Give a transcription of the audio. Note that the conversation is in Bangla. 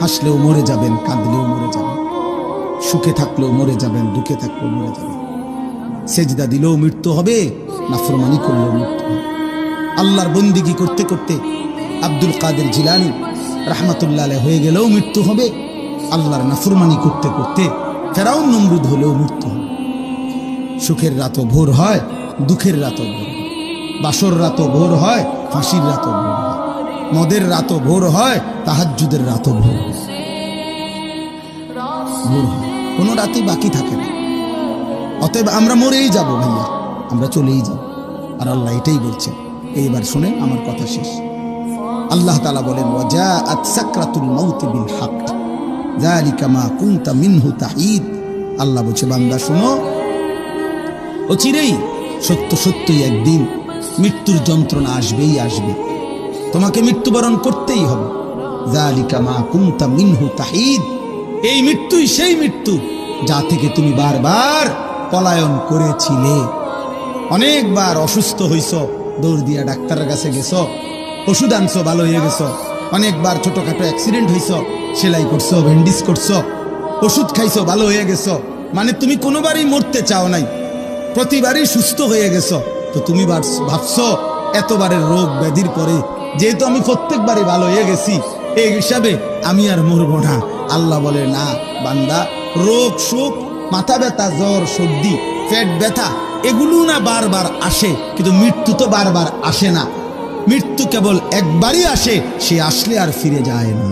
হাসলেও মরে যাবেন, কাঁদলেও মরে যাবেন, সুখে থাকলেও মরে যাবেন, দুঃখে থাকলেও মরে যাবেন। সেজদা দিলেও মৃত্যু হবে, নাফরমানি করলেও মৃত্যু হবে। আল্লাহর বন্দিগি করতে করতে আব্দুল কাদের জিলানী রাহমাতুল্লাহ আলাইহি হয়ে গেলেও মৃত্যু হবে, আল্লাহর নাফরমানি করতে করতে ফেরাউন নমরুদ হলেও মৃত্যু হবে। সুখের রাতও ভোর হয়, দুঃখের রাতও ভোর হয়, বাসর রাতও ভোর হয়, ফাঁসির রাতও ভোর হয়, মদের রাতও ভোর হয়, তাহাজ্জুদের রাতও ভোর হয়। ভোর হয়, কোনো রাতই বাকি থাকে না। অতএব আমরা মরেই যাব ভাইয়া, আমরা চলেই যাব। আর আল্লাহ এটাই বলছেন। এইবার শুনেন, আমার কথা শেষ। আল্লাহ তাআলা বলেন, ওয়াজাআত সাকরাতুল মাউত বিল হক যালিকা মা কুনতা মিনহু তাহিদ। আল্লাহ বলছে, বান্দা শুনো, অচিরেই সত্য সত্যই একদিন মৃত্যুর যন্ত্রণা আসবেই আসবে, তোমাকে মৃত্যুবরণ করতেই হবে। যালিকা মা কুনতা মিনহু তাহিদ, এই মৃত্যুই সেই মৃত্যু যা থেকে তুমি বারবার পলায়ন করেছিলে। অনেকবার অসুস্থ হইছ, দৌড় দিয়া ডাক্তারের কাছে গেছ, ওষুধ আনছো, ভালো হয়ে গেছ। অনেকবার ছোটখাটো অ্যাক্সিডেন্ট হইছ, সেলাই করছো, ব্যান্ডেজ করছো, ওষুধ খাইছো, ভালো হয়ে গেছ। মানে তুমি কোনোবারই মরতে চাও নাই, প্রতিবারই সুস্থ হয়ে গেছ। তো তুমি ভাবছো এতবারের রোগ ব্যাধির পরে যেহেতু আমি প্রত্যেকবারই ভালো হয়ে গেছি, এই হিসাবে আমি আর মরবো না। আল্লাহ বলে, না বান্দা, রোগ সুখ, মাথা ব্যথা, জ্বর, সর্দি, পেট ব্যথা, এগুলো না বারবার আসে, কিন্তু মৃত্যু তো বারবার আসে না। মৃত্যু কেবল একবারই আসে, সে আসলে আর ফিরে যায় না।